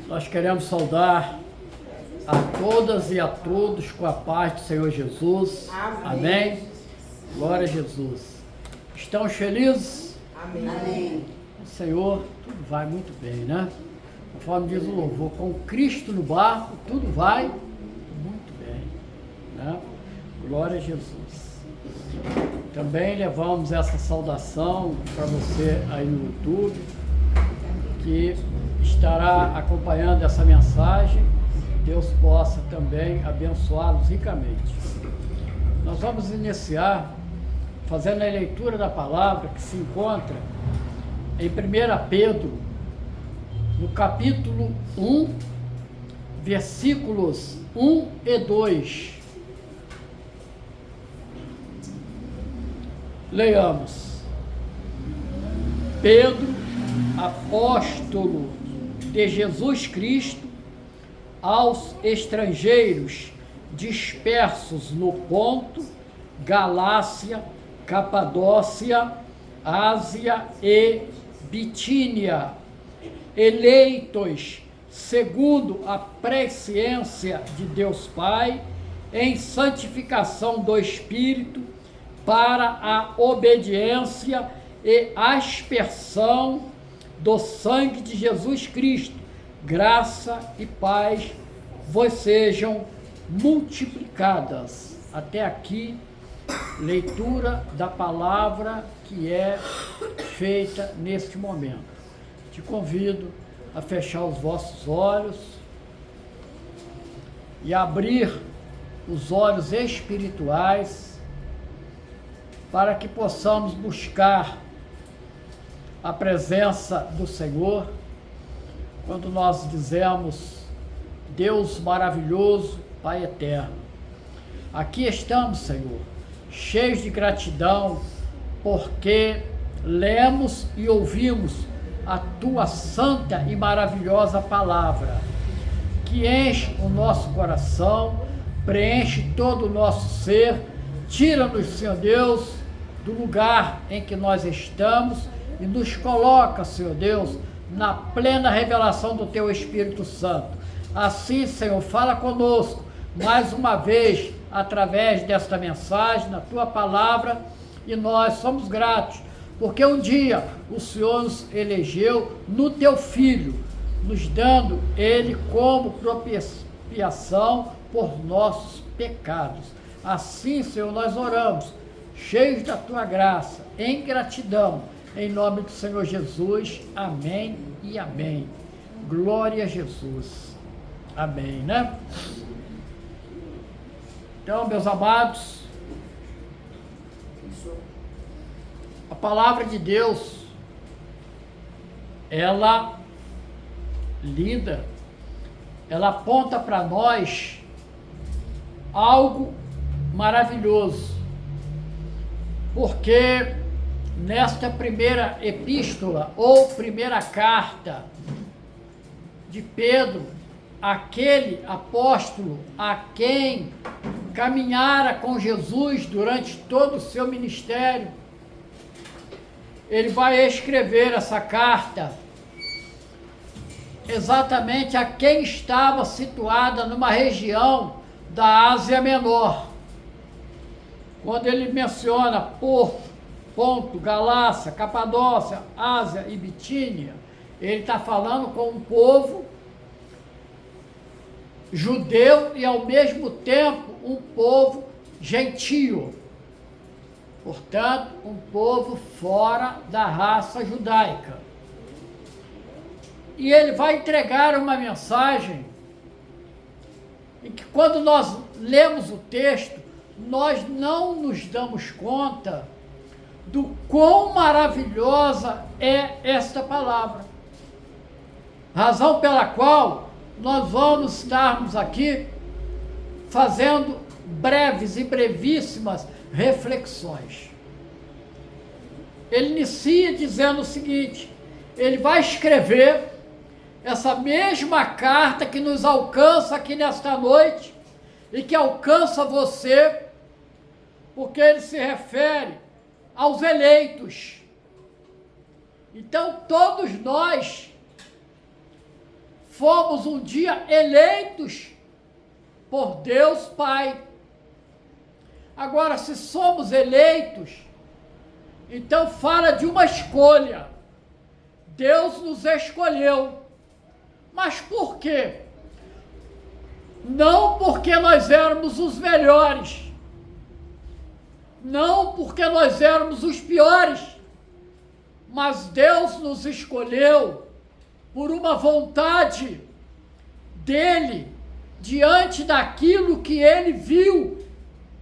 Nós queremos saudar a todas e a todos com a paz do Senhor Jesus. Amém. Glória a Jesus. Estamos felizes? Amém. O Senhor, tudo vai muito bem, né? Conforme diz o louvor, com Cristo no barco, tudo vai muito bem, né? Glória a Jesus. Também levamos essa saudação para você aí no YouTube, que estará acompanhando essa mensagem. Deus possa também abençoá-los ricamente. Nós vamos iniciar fazendo a leitura da palavra que se encontra em 1 Pedro, no capítulo 1, versículos 1 e 2. Leiamos. Pedro, apóstolo de Jesus Cristo, aos estrangeiros dispersos no Ponto, Galácia, Capadócia, Ásia e Bitínia, eleitos segundo a presciência de Deus Pai, em santificação do Espírito, para a obediência e aspersão do sangue de Jesus Cristo. Graça e paz vos sejam multiplicadas. Até aqui, leitura da palavra que é feita neste momento. Te convido a fechar os vossos olhos e abrir os olhos espirituais para que possamos buscar a presença do Senhor. Quando nós dizemos Deus maravilhoso, Pai eterno, aqui estamos, Senhor, cheios de gratidão, porque lemos e ouvimos a Tua santa e maravilhosa palavra, que enche o nosso coração, preenche todo o nosso ser, tira-nos, Senhor Deus, do lugar em que nós estamos e nos coloca, Senhor Deus, na plena revelação do Teu Espírito Santo. Assim, Senhor, fala conosco mais uma vez através desta mensagem, na Tua palavra, e nós somos gratos, porque um dia o Senhor nos elegeu no Teu Filho, nos dando Ele como propiciação por nossos pecados. Assim, Senhor, nós oramos, cheios da Tua graça, em gratidão, em nome do Senhor Jesus. Amém e amém. Glória a Jesus. Amém, né? Então, meus amados, a palavra de Deus, ela linda, ela aponta para nós algo maravilhoso, porque nesta primeira epístola ou primeira carta de Pedro, aquele apóstolo a quem caminhara com Jesus durante todo o seu ministério, ele vai escrever essa carta exatamente a quem estava situada numa região da Ásia Menor. Quando ele menciona Ponto, Galácia, Capadócia, Ásia e Bitínia, ele está falando com um povo judeu e ao mesmo tempo um povo gentio. Portanto, um povo fora da raça judaica. E ele vai entregar uma mensagem em que, quando nós lemos o texto, nós não nos damos conta do quão maravilhosa é esta palavra. Razão pela qual nós vamos estarmos aqui fazendo breves e brevíssimas reflexões. Ele inicia dizendo o seguinte: ele vai escrever essa mesma carta que nos alcança aqui nesta noite e que alcança você, porque ele se refere aos eleitos. Então, todos nós fomos um dia eleitos por Deus Pai. Agora, se somos eleitos, então fala de uma escolha. Deus nos escolheu. Mas por quê? Não porque nós éramos os melhores, não porque nós éramos os piores, mas Deus nos escolheu por uma vontade dele, diante daquilo que ele viu,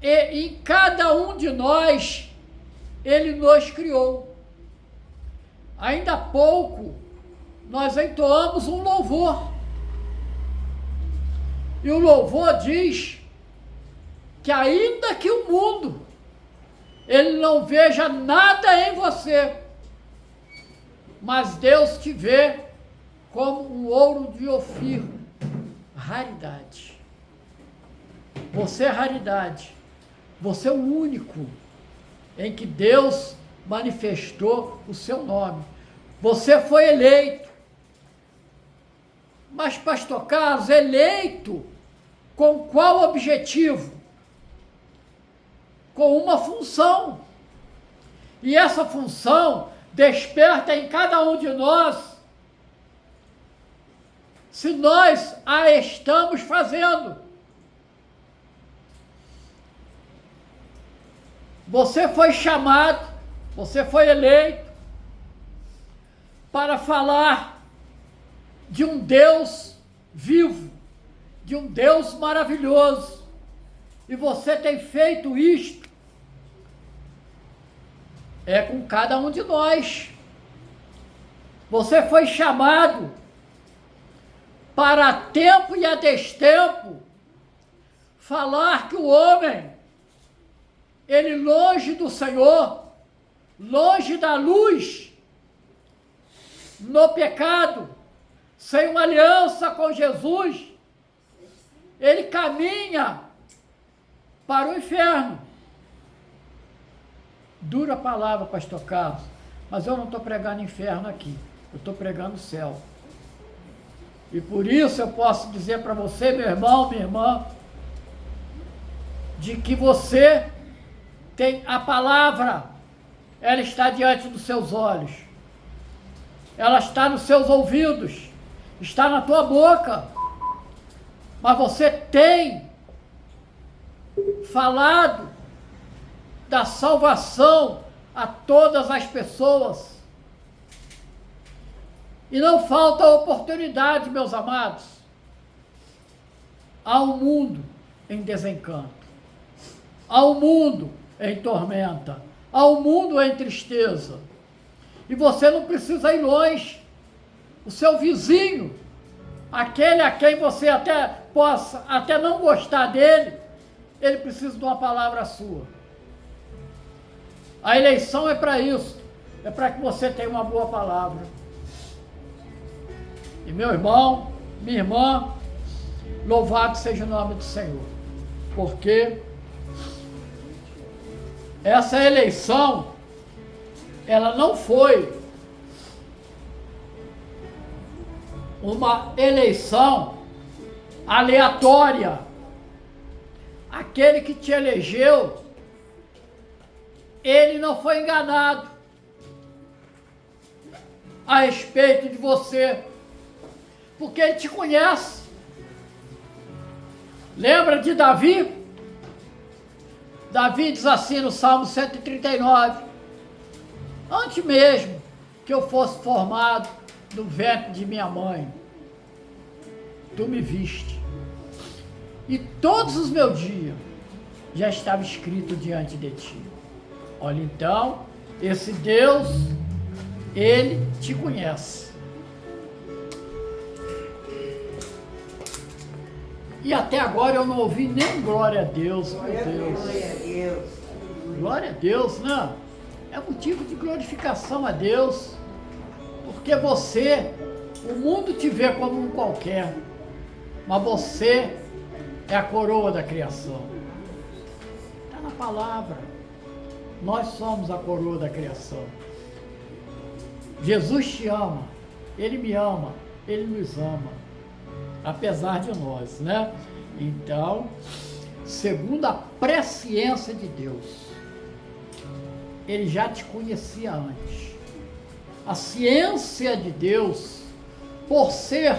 e em cada um de nós, ele nos criou. Ainda há pouco, nós entoamos um louvor, e o louvor diz que ainda que o mundo, ele não veja nada em você, mas Deus te vê como um ouro de Ofir, raridade. Você é raridade. Você é o único em que Deus manifestou o seu nome. Você foi eleito. Mas, pastor Carlos, eleito com qual objetivo? Com uma função. E essa função desperta em cada um de nós se nós a estamos fazendo. Você foi chamado, você foi eleito para falar de um Deus vivo, de um Deus maravilhoso. E você tem feito isto com cada um de nós. Você foi chamado para a tempo e a destempo falar que o homem, ele longe do Senhor, longe da luz, no pecado, sem uma aliança com Jesus, ele caminha para o inferno. Dura palavra, pastor Carlos, mas eu não estou pregando inferno aqui, eu estou pregando céu. E por isso eu posso dizer para você, meu irmão, minha irmã, de que você tem a palavra, ela está diante dos seus olhos, ela está nos seus ouvidos, está na tua boca, mas você tem falado da salvação a todas as pessoas. E não falta oportunidade, meus amados. Há um mundo em desencanto, há um mundo em tormenta, há um mundo em tristeza. E você não precisa ir longe. O seu vizinho, aquele a quem você até possa até não gostar dele, ele precisa de uma palavra sua. A eleição é para isso, é para que você tenha uma boa palavra. E meu irmão, minha irmã, louvado seja o nome do Senhor, porque essa eleição, ela não foi uma eleição aleatória. Aquele que te elegeu, ele não foi enganado a respeito de você, porque ele te conhece. Lembra de Davi? Davi diz assim no Salmo 139, antes mesmo que eu fosse formado no ventre de minha mãe, tu me viste, e todos os meus dias já estava escrito diante de ti. Olha, então, esse Deus, ele te conhece. E até agora eu não ouvi nem glória a Deus, meu Deus. Glória a Deus. Glória a Deus, né? É motivo de glorificação a Deus, porque você, o mundo te vê como um qualquer, mas você é a coroa da criação. Está na palavra. Nós somos a coroa da criação. Jesus te ama, Ele me ama, Ele nos ama. apesar de nós, né? Então, segundo a presciência de Deus, ele já te conhecia antes. A ciência de Deus, por ser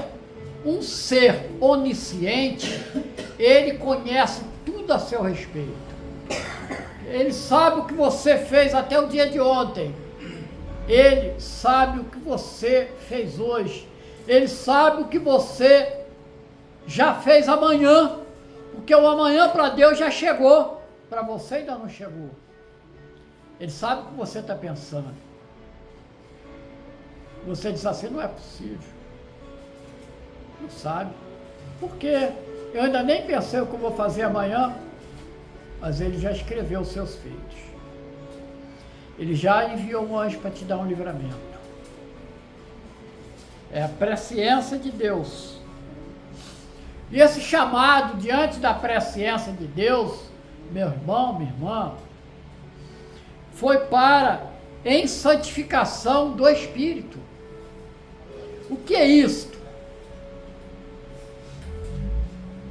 um ser onisciente, ele conhece tudo a seu respeito. Ele sabe o que você fez até o dia de ontem. Ele sabe o que você fez hoje. Ele sabe o que você já fez amanhã. Porque o amanhã para Deus já chegou. Para você ainda não chegou. Ele sabe o que você está pensando. Você diz assim, não é possível. Não sabe. Por quê? Eu ainda nem pensei o que eu vou fazer amanhã. Mas ele já escreveu os seus feitos. Ele já enviou um anjo para te dar um livramento. É a presciência de Deus. E esse chamado diante da presciência de Deus, meu irmão, minha irmã, foi para em santificação do Espírito. O que é isto?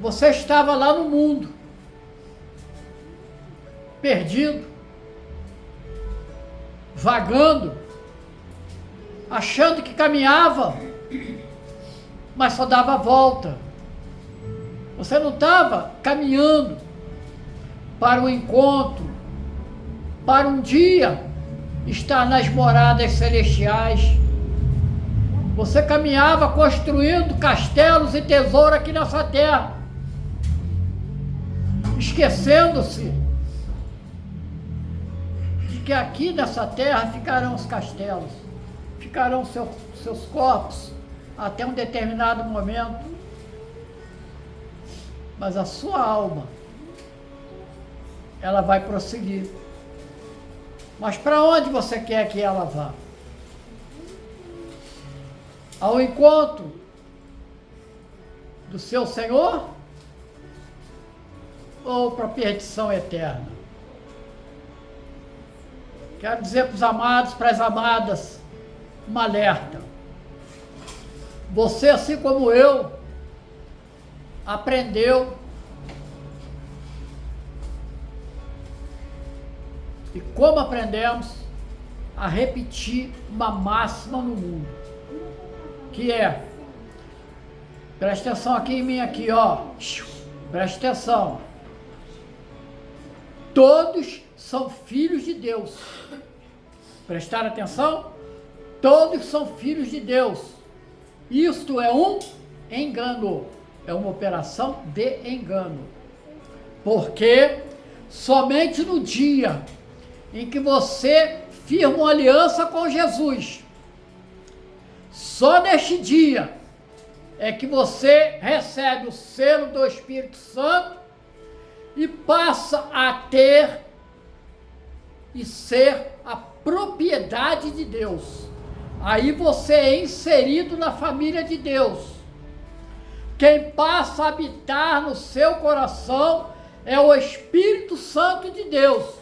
Você estava lá no mundo, perdido, vagando, achando que caminhava, mas só dava volta. Você não estava caminhando para o encontro, para um dia estar nas moradas celestiais. Você caminhava construindo castelos e tesouro aqui nessa terra, esquecendo-se de que aqui nessa terra ficarão os castelos, ficarão seus corpos até um determinado momento, mas a sua alma, ela vai prosseguir. Mas para onde você quer que ela vá? Ao encontro do seu Senhor ou para a perdição eterna? Quero dizer para os amados, para as amadas, um alerta. Você, assim como eu, aprendeu e como aprendemos a repetir uma máxima no mundo, que é, presta atenção aqui em mim, aqui, ó, presta atenção, todos são filhos de Deus. Prestaram atenção? Todos são filhos de Deus. Isto é um engano, é uma operação de engano, porque somente no dia em que você firma uma aliança com Jesus, só neste dia é que você recebe o selo do Espírito Santo e passa a ter e ser a propriedade de Deus. Aí você é inserido na família de Deus. Quem passa a habitar no seu coração é o Espírito Santo de Deus,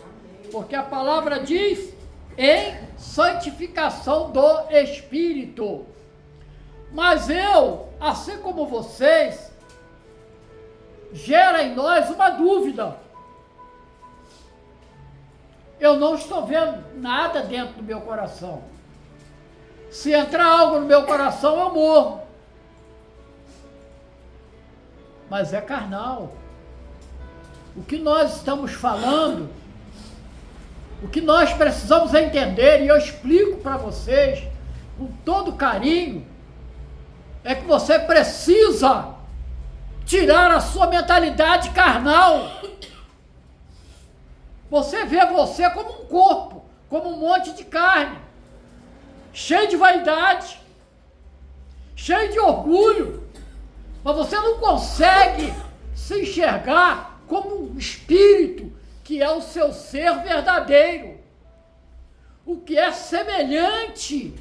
porque a palavra diz em santificação do Espírito. Mas eu, assim como vocês, gera em nós uma dúvida. Eu não estou vendo nada dentro do meu coração. Se entrar algo no meu coração, eu morro. Mas é carnal. O que nós estamos falando, o que nós precisamos entender, e eu explico para vocês com todo carinho, é que você precisa tirar a sua mentalidade carnal. Você vê você como um corpo, como um monte de carne, cheio de vaidade, cheio de orgulho, mas você não consegue se enxergar como um espírito, que é o seu ser verdadeiro, o que é semelhante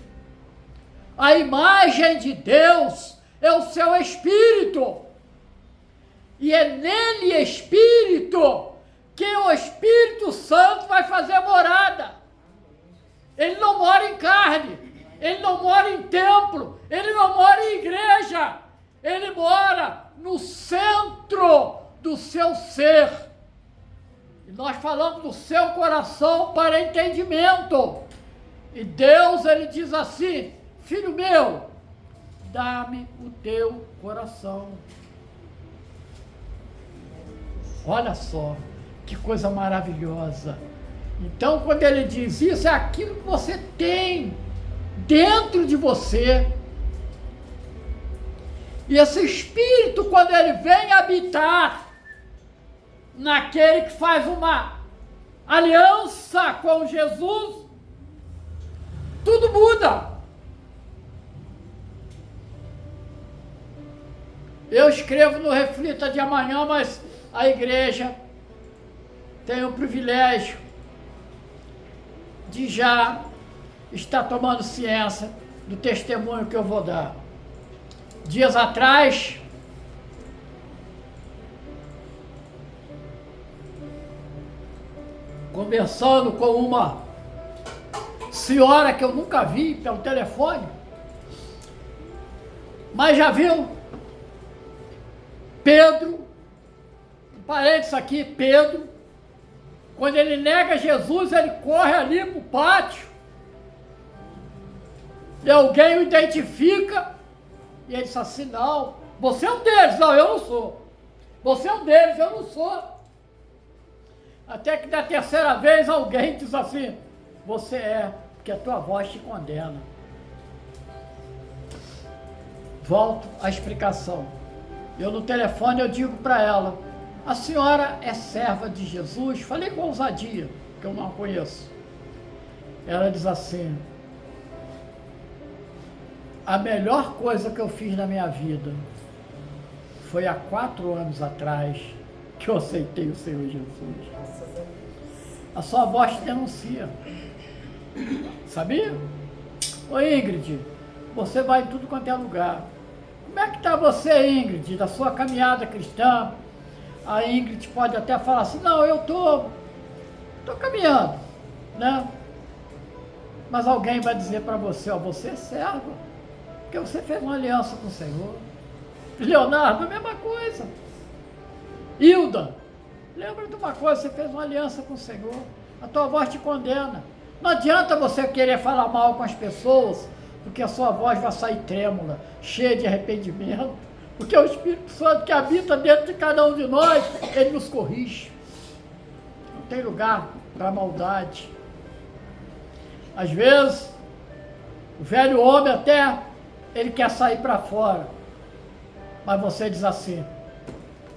à imagem de Deus, é o seu espírito, e é nele, espírito, que o Espírito Santo vai fazer morada. Ele não mora em carne, ele não mora em templo, ele não mora em igreja, ele mora no centro do seu ser. E nós falamos do seu coração para entendimento. E Deus, ele diz assim: filho meu, dá-me o teu coração. Olha só, que coisa maravilhosa. Então, quando ele diz isso, é aquilo que você tem dentro de você. E esse Espírito, quando ele vem habitar naquele que faz uma aliança com Jesus, tudo muda. Eu escrevo no Reflita de Amanhã, mas a igreja tem o privilégio de já estar tomando ciência do testemunho que eu vou dar. Dias atrás, conversando com uma senhora que eu nunca vi pelo telefone, mas já viu Pedro, parênteses aqui, Pedro, quando ele nega Jesus, ele corre ali para o pátio, e alguém o identifica, e ele diz assim: não, você é um deles. Não, eu não sou. Você é um deles, eu não sou. Até que da terceira vez alguém diz assim: você é, porque a tua voz te condena. Volto à explicação. Eu no telefone eu digo para ela: a senhora é serva de Jesus? Falei com ousadia, que eu não a conheço. Ela diz assim: a melhor coisa que eu fiz na minha vida foi há 4 anos atrás que eu aceitei o Senhor Jesus. A sua voz te denuncia. Sabia? Ô Ingrid, você vai em tudo quanto é lugar. Como é que está você, Ingrid, da sua caminhada cristã? A Ingrid pode até falar assim: não, eu tô caminhando, né? Mas alguém vai dizer para você: ó, você é serva, porque você fez uma aliança com o Senhor. Leonardo, a mesma coisa. Hilda, lembra de uma coisa: você fez uma aliança com o Senhor. A tua voz te condena. Não adianta você querer falar mal com as pessoas, porque a sua voz vai sair trêmula, cheia de arrependimento, porque o Espírito Santo que habita dentro de cada um de nós, ele nos corrige. Não tem lugar para maldade. Às vezes, o velho homem até, ele quer sair para fora, mas você diz assim: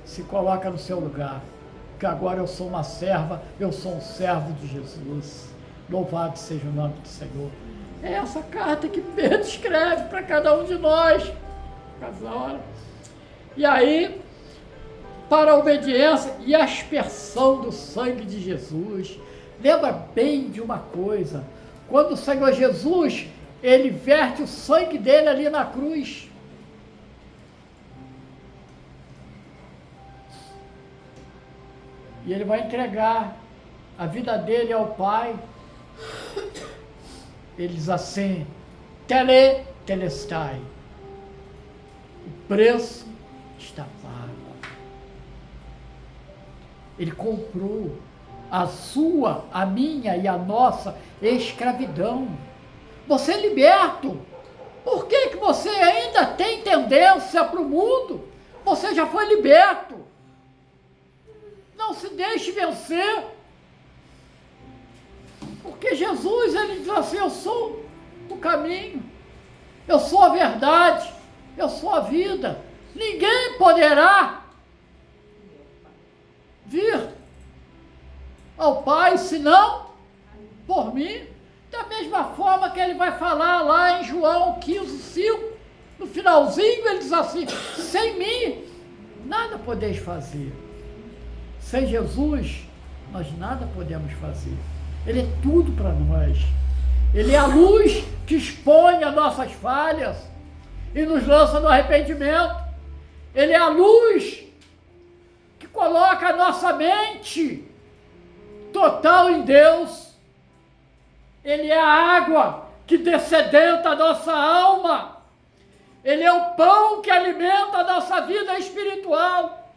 se coloca no seu lugar, que agora eu sou uma serva, eu sou um servo de Jesus. Louvado seja o nome do Senhor. É essa carta que Pedro escreve para cada um de nós. Casal. E aí, para a obediência e a aspersão do sangue de Jesus. Lembra bem de uma coisa: quando o Senhor Jesus, ele verte o sangue dele ali na cruz, e ele vai entregar a vida dele ao Pai. Ele diz assim: telestai, o preço está pago. Ele comprou a sua, a minha e a nossa escravidão. Você é liberto. Por que você ainda tem tendência para o mundo? Você já foi liberto. Não se deixe vencer. Porque Jesus, ele diz assim: eu sou o caminho, eu sou a verdade, eu sou a vida. Ninguém poderá vir ao Pai senão por mim. Da mesma forma que ele vai falar lá em João 15:5, no finalzinho ele diz assim: sem mim nada podeis fazer. Sem Jesus nós nada podemos fazer. Ele é tudo para nós. Ele é a luz que expõe as nossas falhas e nos lança no arrependimento. Ele é a luz que coloca a nossa mente total em Deus. Ele é a água que dessedenta a nossa alma. Ele é o pão que alimenta a nossa vida espiritual.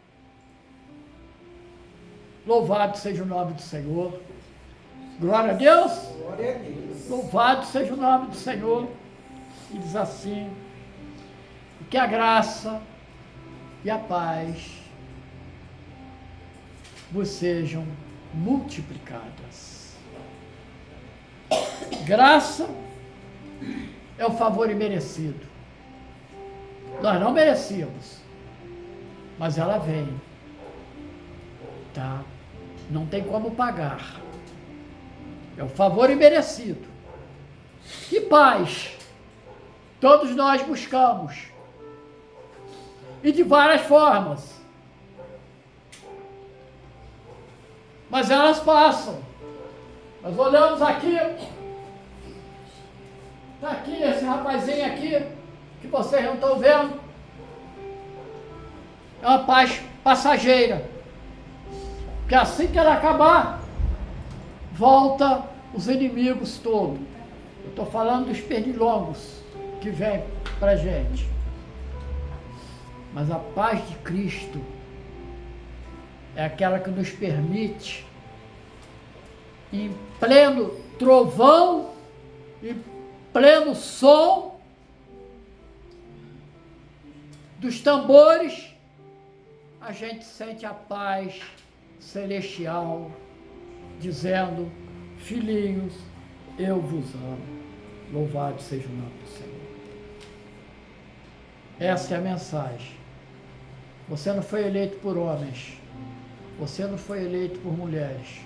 Louvado seja o nome do Senhor. Glória a Deus. Glória a Deus. Louvado seja o nome do Senhor. E diz assim: que a graça e a paz vos sejam multiplicadas. Graça é o favor imerecido. Nós não merecíamos, mas ela vem, tá? Não tem como pagar. É o favor imerecido. E paz, todos nós buscamos, e de várias formas. Mas elas passam. Nós olhamos aqui, está aqui esse rapazinho aqui, que vocês não estão vendo. É uma paz passageira. Porque assim que ela acabar, volta os inimigos todos. Eu estou falando dos pernilongos que vêm para a gente. Mas a paz de Cristo é aquela que nos permite, em pleno trovão, em pleno som dos tambores, a gente sente a paz celestial, dizendo: filhinhos, eu vos amo. Louvado seja o nome do Senhor. Essa é a mensagem. Você não foi eleito por homens. Você não foi eleito por mulheres.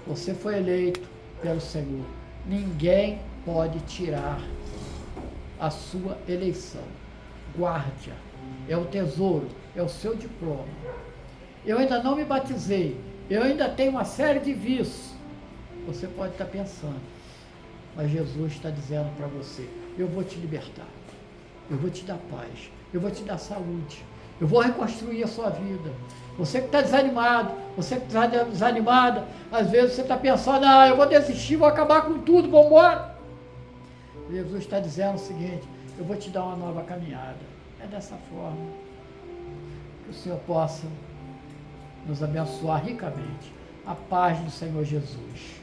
Você foi eleito pelo Senhor. Ninguém pode tirar a sua eleição. Guarde-a. É o tesouro, é o seu diploma. Eu ainda não me batizei. Eu ainda tenho uma série de vícios. Você pode estar pensando, mas Jesus está dizendo para você: eu vou te libertar. Eu vou te dar paz. Eu vou te dar saúde. Eu vou reconstruir a sua vida. Você que está desanimado, você que está desanimada, às vezes você está pensando: eu vou desistir, vou acabar com tudo, vou embora. Jesus está dizendo o seguinte: eu vou te dar uma nova caminhada. É dessa forma que o Senhor possa nos abençoar ricamente. A paz do Senhor Jesus.